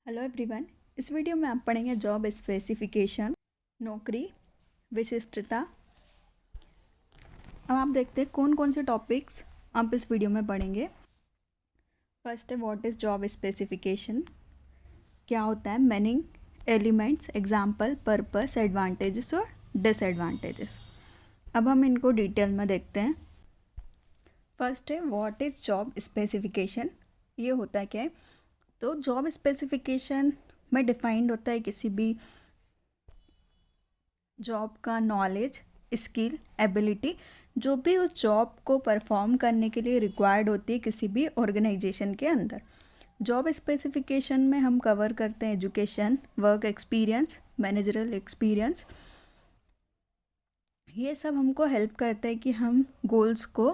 Hello everyone. इस video में आप पढ़ेंगे जॉब स्पेसिफिकेशन, नौकरी विशिष्टता। अब आप देखते हैं कौन कौन से टॉपिक्स आप इस वीडियो में पढ़ेंगे। फर्स्ट है व्हाट इज़ जॉब स्पेसिफिकेशन, क्या होता है, meaning, elements, example, purpose, advantages और डिसएडवांटेजेस। अब हम इनको डिटेल में देखते हैं। फर्स्ट है व्हाट इज़ जॉब स्पेसिफिकेशन। ये होता है क्या है, तो जॉब स्पेसिफिकेशन में डिफाइंड होता है किसी भी जॉब का नॉलेज, स्किल, एबिलिटी जो भी उस जॉब को परफॉर्म करने के लिए रिक्वायर्ड होती है किसी भी ऑर्गेनाइजेशन के अंदर। जॉब स्पेसिफिकेशन में हम कवर करते हैं education, work experience, managerial experience. ये सब हमको हेल्प करता है कि हम गोल्स को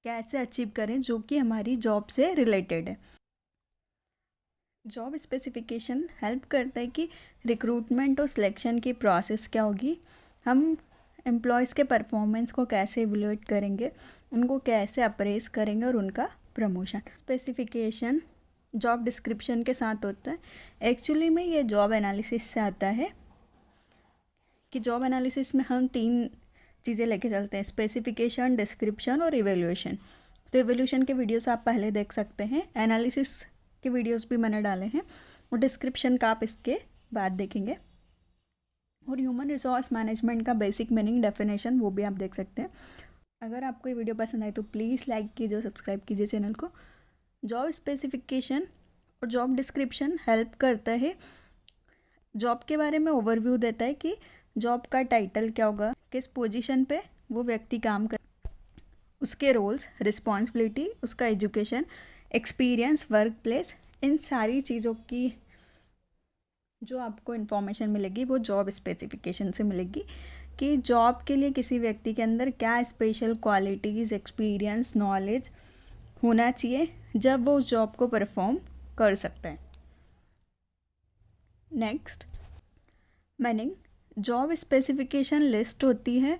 कैसे अचीव करें जो कि हमारी जॉब से रिलेटेड है। जॉब स्पेसिफिकेशन हेल्प करता है कि रिक्रूटमेंट और सिलेक्शन की प्रोसेस क्या होगी, हम एम्प्लॉयज़ के परफॉर्मेंस को कैसे इवैल्यूएट करेंगे, उनको कैसे अप्रेस करेंगे और उनका प्रमोशन। स्पेसिफिकेशन जॉब डिस्क्रिप्शन के साथ होता है। एक्चुअली में ये जॉब एनालिसिस से आता है कि जॉब एनालिसिस में हम 3 चीज़ें लेके चलते हैं, स्पेसिफिकेशन, डिस्क्रिप्शन और इवैल्यूएशन। तो इवैल्यूएशन के वीडियोस आप पहले देख सकते हैं, एनालिसिस के वीडियोस भी मैंने डाले हैं और डिस्क्रिप्शन का आप इसके बाद देखेंगे। और ह्यूमन रिसोर्स मैनेजमेंट का बेसिक मीनिंग, डेफिनेशन वो भी आप देख सकते हैं। अगर आपको ये वीडियो पसंद आए तो प्लीज़ लाइक कीजिए, सब्सक्राइब कीजिए चैनल को। जॉब स्पेसिफिकेशन और जॉब डिस्क्रिप्शन हेल्प करता है, जॉब के बारे में ओवरव्यू देता है कि जॉब का टाइटल क्या होगा, किस पोजीशन पे वो व्यक्ति काम कर, उसके रोल्स, रिस्पॉन्सिबिलिटी, उसका एजुकेशन, एक्सपीरियंस, वर्क प्लेस, इन सारी चीज़ों की जो आपको इन्फॉर्मेशन मिलेगी वो जॉब स्पेसिफिकेशन से मिलेगी कि जॉब के लिए किसी व्यक्ति के अंदर क्या स्पेशल क्वालिटीज़, एक्सपीरियंस, नॉलेज होना चाहिए जब वो उस जॉब को परफॉर्म कर सकता है। Next, meaning. Job specification list होती है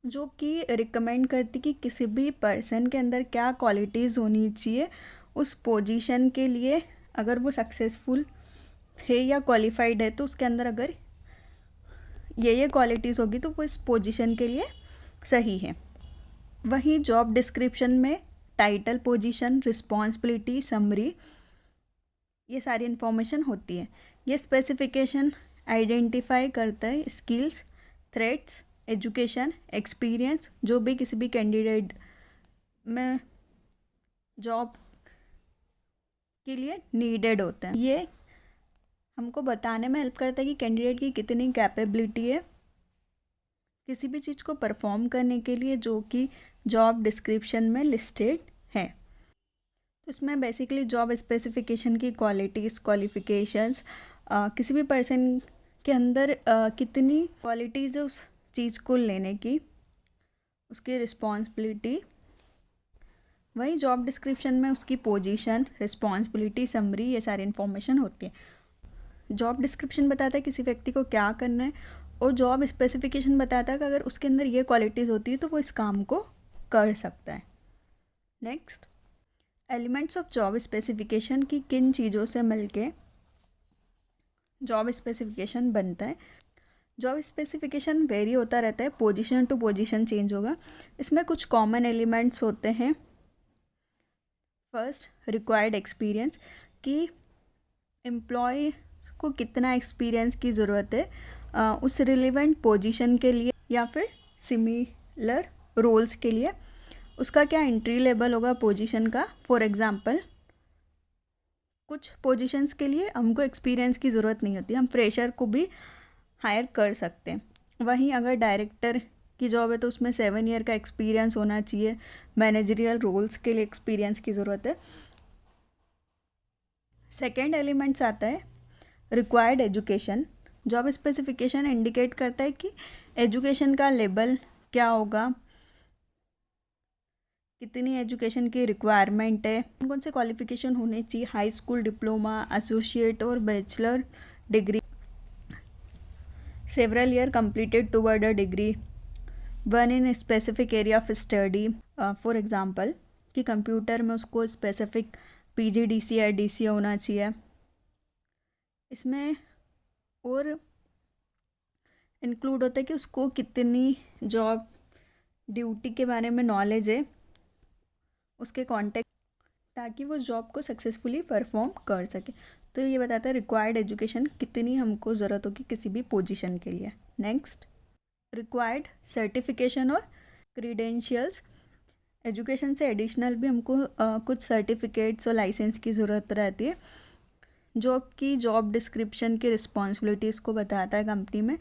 जो कि रिकमेंड करती कि किसी भी पर्सन के अंदर क्या क्वालिटीज़ होनी चाहिए उस पोजीशन के लिए। अगर वो सक्सेसफुल है या क्वालिफाइड है तो उसके अंदर अगर ये क्वालिटीज़ होगी तो वो इस पोजीशन के लिए सही है। वहीं जॉब डिस्क्रिप्शन में टाइटल, पोजीशन, रिस्पॉन्सिबिलिटी, समरी, ये सारी इन्फॉर्मेशन होती है। ये स्पेसिफिकेशन आइडेंटिफाई करता है स्किल्स, थ्रेट्स, एजुकेशन, एक्सपीरियंस जो भी किसी भी कैंडिडेट में जॉब के लिए नीडेड होते हैं। ये हमको बताने में हेल्प करता है कि कैंडिडेट की कितनी कैपेबिलिटी है किसी भी चीज़ को परफॉर्म करने के लिए जो कि जॉब डिस्क्रिप्शन में लिस्टेड है। तो इसमें बेसिकली जॉब स्पेसिफिकेशन की क्वालिटीज़, क्वालिफिकेशंस, किसी भी पर्सन के अंदर कितनी क्वालिटीज़ है उस चीज़ को लेने की, उसकी रिस्पॉन्सिबिलिटी। वही जॉब डिस्क्रिप्शन में उसकी पोजीशन, रिस्पॉन्सिबिलिटी, समरी, ये सारी इन्फॉर्मेशन होती है। जॉब डिस्क्रिप्शन बताता है किसी व्यक्ति को क्या करना है और जॉब स्पेसिफिकेशन बताता है कि अगर उसके अंदर ये क्वालिटीज़ होती है तो वो इस काम को कर सकता है। Next, elements of job specification की किन चीज़ों से मिलके जॉब स्पेसिफिकेशन बनता है। जॉब स्पेसिफिकेशन वेरी होता रहता है, पोजीशन टू पोजीशन चेंज होगा। इसमें कुछ कॉमन एलिमेंट्स होते हैं। फर्स्ट, रिक्वायर्ड एक्सपीरियंस, कि एम्प्लॉय को कितना एक्सपीरियंस की ज़रूरत है उस रिलेवेंट पोजीशन के लिए या फिर सिमिलर रोल्स के लिए। उसका क्या एंट्री लेवल होगा पोजीशन का। फॉर एग्जांपल, कुछ पोजीशंस के लिए हमको एक्सपीरियंस की ज़रूरत नहीं होती, हम फ्रेशर को भी हायर कर सकते हैं। वहीं अगर डायरेक्टर की जॉब है तो उसमें 7 ईयर का एक्सपीरियंस होना चाहिए। मैनेजरियल रोल्स के लिए एक्सपीरियंस की ज़रूरत है। सेकेंड एलिमेंट्स आता है required education. Job specification indicate करता है कि एजुकेशन का लेवल क्या होगा, कितनी एजुकेशन की रिक्वायरमेंट है, कौन कौन से क्वालिफिकेशन होने चाहिए, हाई स्कूल डिप्लोमा, एसोसिएट और bachelor degree, several year completed toward a degree, one in specific area of study. For example कि कंप्यूटर में उसको स्पेसिफिक PGDC या DCA होना चाहिए इसमें। और इंक्लूड होता है कि उसको कितनी जॉब ड्यूटी के बारे में नॉलेज है, उसके कॉन्टेक्ट, ताकि वो जॉब को सक्सेसफुली परफॉर्म कर सके। तो ये बताता है रिक्वायर्ड एजुकेशन कितनी हमको ज़रूरत होगी किसी भी पोजीशन के लिए। नेक्स्ट, रिक्वायर्ड सर्टिफिकेशन और क्रीडेंशियल्स। एजुकेशन से एडिशनल भी हमको कुछ सर्टिफिकेट्स और लाइसेंस की ज़रूरत रहती है, जॉब डिस्क्रिप्शन की रिस्पॉन्सिबिलिटीज़ को बताता है कंपनी में,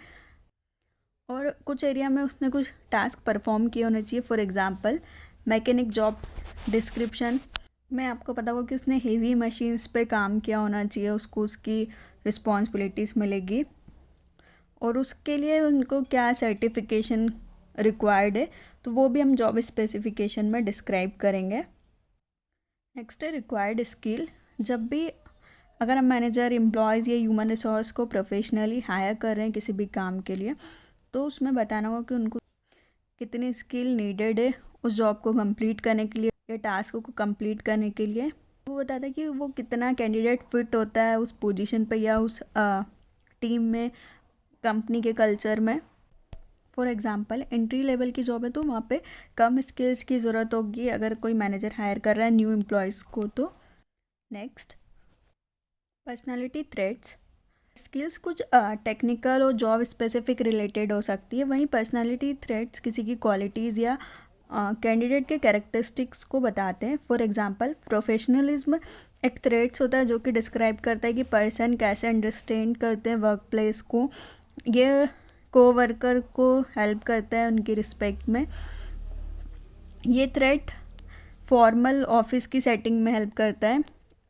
और कुछ एरिया में उसने कुछ टास्क परफॉर्म किए होने चाहिए। For example mechanic job description में आपको पता होगा कि उसने हेवी मशीन्स पे काम किया होना चाहिए, उसको उसकी रिस्पॉन्सिबिलिटीज़ मिलेगी, और उसके लिए उनको क्या सर्टिफिकेशन रिक्वायर्ड है, तो वो भी हम जॉब स्पेसिफिकेशन में डिस्क्राइब करेंगे। नेक्स्ट है रिक्वायर्ड स्किल। जब भी अगर हम मैनेजर, एम्प्लॉयज़ या ह्यूमन रिसोर्स को प्रोफेशनली हायर कर रहे हैं किसी भी काम के लिए, तो उसमें बताना होगा कि उनको कितनी स्किल नीडेड है उस जॉब को कंप्लीट करने के लिए या टास्क को कंप्लीट करने के लिए। वो बताता है कि वो कितना कैंडिडेट फिट होता है उस पोजीशन पे या उस टीम में, कंपनी के कल्चर में। फॉर एग्जांपल एंट्री लेवल की जॉब है तो वहाँ पे कम स्किल्स की ज़रूरत होगी अगर कोई मैनेजर हायर कर रहा है न्यू एम्प्लॉयज़ को तो। Next, personality traits. स्किल्स कुछ टेक्निकल और जॉब स्पेसिफिक रिलेटेड हो सकती है, वहीं पर्सनालिटी थ्रेट्स किसी की क्वालिटीज़ या कैंडिडेट के कैरेक्टरिस्टिक्स को बताते हैं। फॉर एग्जांपल प्रोफेशनलिज्म एक थ्रेट्स होता है जो कि डिस्क्राइब करता है कि पर्सन कैसे अंडरस्टैंड करते हैं वर्क प्लेस को, ये कोवर्कर को हेल्प करता है उनकी रिस्पेक्ट में। ये थ्रेट फॉर्मल ऑफिस की सेटिंग में हेल्प करता है,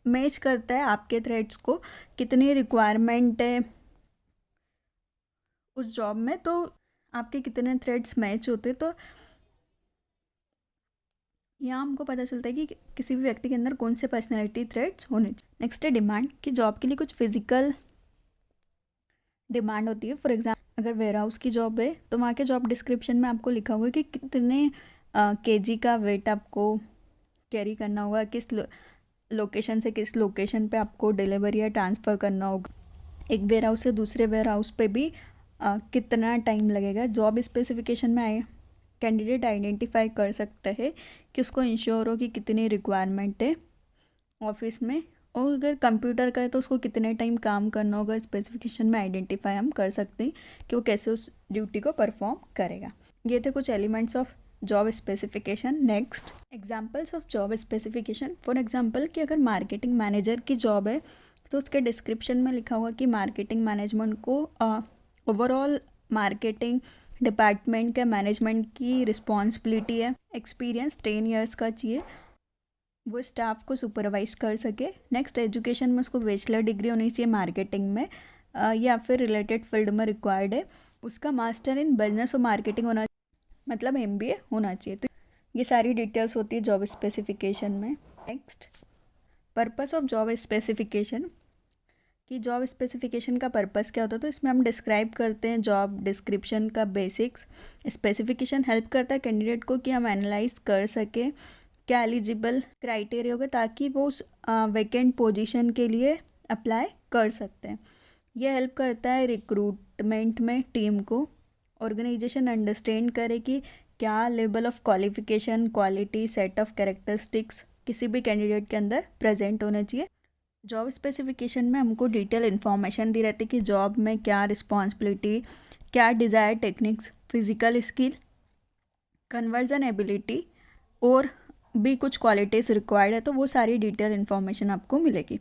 मैच करता है आपके थ्रेड्स को कितनी रिक्वायरमेंट है उस जॉब में, तो आपके कितने थ्रेड्स मैच होते हैं, तो यहाँ हमको पता चलता है कि किसी भी व्यक्ति के अंदर कौन से पर्सनैलिटी थ्रेड्स होने चाहिए। नेक्स्ट है डिमांड, कि जॉब के लिए कुछ फिजिकल डिमांड होती है। फॉर एग्जाम्पल अगर वेयर हाउस की जॉब है तो वहाँ के जॉब डिस्क्रिप्शन में आपको लिखा हुआ है कि कितने केजी का वेट आपको कैरी करना होगा, किस लोकेशन से किस लोकेशन पे आपको डिलीवरी या ट्रांसफ़र करना होगा, एक वेयर हाउस से दूसरे वेयर हाउस पे भी कितना टाइम लगेगा। जॉब स्पेसिफिकेशन में आए कैंडिडेट आइडेंटिफाई कर सकता है कि उसको इंश्योर हो कि कितनी रिक्वायरमेंट है ऑफिस में, और अगर कंप्यूटर का है तो उसको कितने टाइम काम करना होगा, स्पेसिफिकेशन में आइडेंटिफाई हम कर सकते हैं कि वो कैसे उस ड्यूटी को परफॉर्म करेगा। ये थे कुछ elements of job specification. Next, examples of job specification. For example कि अगर मार्केटिंग मैनेजर की जॉब है तो उसके डिस्क्रिप्शन में लिखा हुआ कि मार्केटिंग मैनेजमेंट को ओवरऑल मार्केटिंग डिपार्टमेंट के मैनेजमेंट की रिस्पॉन्सिबिलिटी है, एक्सपीरियंस 10 ईयर्स का चाहिए, वो स्टाफ को सुपरवाइज कर सके। नेक्स्ट, एजुकेशन में उसको बैचलर डिग्री होनी चाहिए मार्केटिंग में या फिर रिलेटेड फील्ड में रिक्वायर्ड है, उसका मास्टर इन बिजनेस और मार्केटिंग होना मतलब MBA होना चाहिए। तो ये सारी डिटेल्स होती है जॉब स्पेसिफिकेशन में। Next, purpose of job specification, कि जॉब स्पेसिफिकेशन का पर्पस क्या होता है, तो इसमें हम डिस्क्राइब करते हैं जॉब डिस्क्रिप्शन का बेसिक्स। स्पेसिफिकेशन हेल्प करता है कैंडिडेट को कि हम एनालाइज कर सके क्या एलिजिबल क्राइटेरिया होगा ताकि वो उस वैकेंट पोजीशन के लिए अप्लाई कर सकते हैं। यह हेल्प करता है रिक्रूटमेंट में टीम को, ऑर्गेनाइजेशन अंडरस्टैंड करे कि क्या level of qualification, quality, set of characteristics किसी भी कैंडिडेट के अंदर प्रेजेंट होना चाहिए। जॉब स्पेसिफिकेशन में हमको डिटेल इन्फॉर्मेशन दी रहती है कि जॉब में क्या रिस्पॉन्सिबिलिटी, क्या desire techniques, physical skill, conversion ability और भी कुछ क्वालिटीज़ रिक्वायर्ड है, तो वो सारी डिटेल इन्फॉर्मेशन आपको मिलेगी।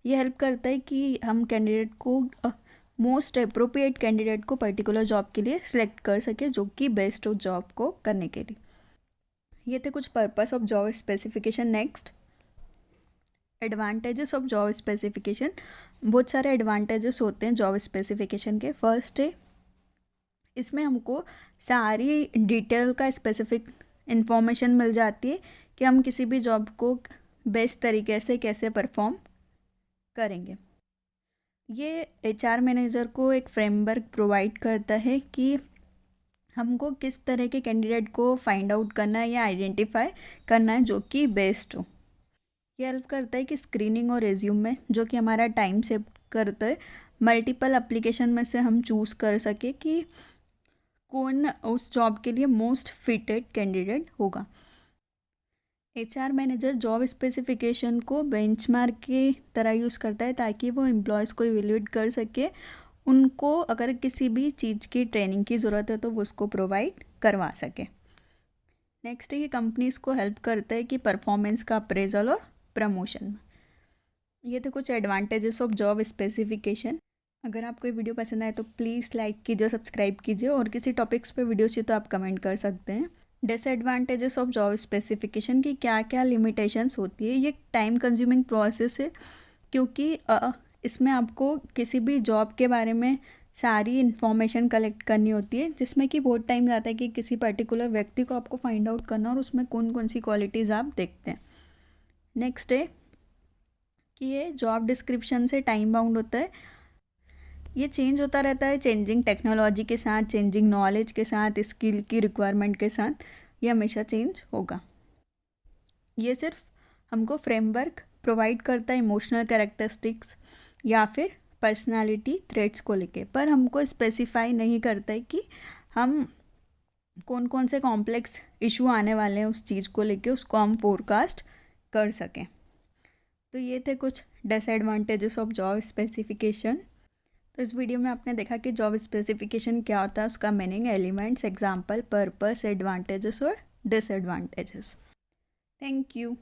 ये हेल्प करता है कि हम कैंडिडेट को मोस्ट अप्रोप्रिएट कैंडिडेट को पर्टिकुलर जॉब के लिए सिलेक्ट कर सके जो कि बेस्ट हो जॉब को करने के लिए। ये थे कुछ purpose of job specification. Next, advantages of job specification. बहुत सारे एडवांटेजेस होते हैं जॉब स्पेसिफिकेशन के। फर्स्ट है, इसमें हमको सारी डिटेल का स्पेसिफिक इंफॉर्मेशन मिल जाती है कि हम किसी भी जॉब को बेस्ट तरीके से कैसे परफॉर्म करेंगे। ये HR मैनेजर को एक फ्रेमवर्क प्रोवाइड करता है कि हमको किस तरह के कैंडिडेट को फाइंड आउट करना है या आइडेंटिफाई करना है जो कि बेस्ट हो। ये हेल्प करता है कि स्क्रीनिंग और रिज्यूम में, जो कि हमारा टाइम सेव करता है, मल्टीपल एप्लीकेशन में से हम चूज़ कर सके कि कौन उस जॉब के लिए मोस्ट फिटेड कैंडिडेट होगा। एचआर मैनेजर जॉब स्पेसिफिकेशन को बेंचमार्क की तरह यूज़ करता है ताकि वो एम्प्लॉयज़ को इवेल्यूएट कर सके, उनको अगर किसी भी चीज़ की ट्रेनिंग की ज़रूरत है तो वो उसको प्रोवाइड करवा सके। नेक्स्ट ये कंपनीज़ को हेल्प करता है कि परफॉर्मेंस का अप्रेजल और प्रमोशन। ये थे कुछ एडवांटेजेस ऑफ जॉब स्पेसिफिकेशन। अगर आपको ये वीडियो पसंद आए तो प्लीज़ लाइक कीजिए, सब्सक्राइब कीजिए, और किसी टॉपिक्स पे वीडियो चाहिए तो आप कमेंट कर सकते हैं। डिसएडवांटेजेस ऑफ जॉब स्पेसिफिकेशन की क्या क्या लिमिटेशंस होती है। ये टाइम कंज्यूमिंग प्रोसेस है, क्योंकि इसमें आपको किसी भी जॉब के बारे में सारी इन्फॉर्मेशन कलेक्ट करनी होती है, जिसमें कि बहुत टाइम जाता है कि किसी पर्टिकुलर व्यक्ति को आपको फाइंड आउट करना और उसमें कौन कौन सी क्वालिटीज़ आप देखते हैं। नेक्स्ट है कि ये जॉब डिस्क्रिप्शन से टाइम बाउंड होता है। ये चेंज होता रहता है चेंजिंग टेक्नोलॉजी के साथ, चेंजिंग नॉलेज के साथ, स्किल की रिक्वायरमेंट के साथ, ये हमेशा चेंज होगा। ये सिर्फ हमको फ्रेमवर्क प्रोवाइड करता है इमोशनल कैरेक्टरिस्टिक्स या फिर पर्सनालिटी ट्रेट्स को लेके, पर हमको स्पेसिफाई नहीं करता है कि हम कौन कौन से कॉम्प्लेक्स इशू आने वाले हैं उस चीज़ को लेके, उसको हम फोरकास्ट कर सकें। तो ये थे कुछ डिसएडवांटेजेस ऑफ जॉब स्पेसिफिकेशन। तो इस वीडियो में आपने देखा कि जॉब स्पेसिफिकेशन क्या होता है, उसका meaning, elements, example, purpose, advantages और डिसएडवांटेजेस। Thank you.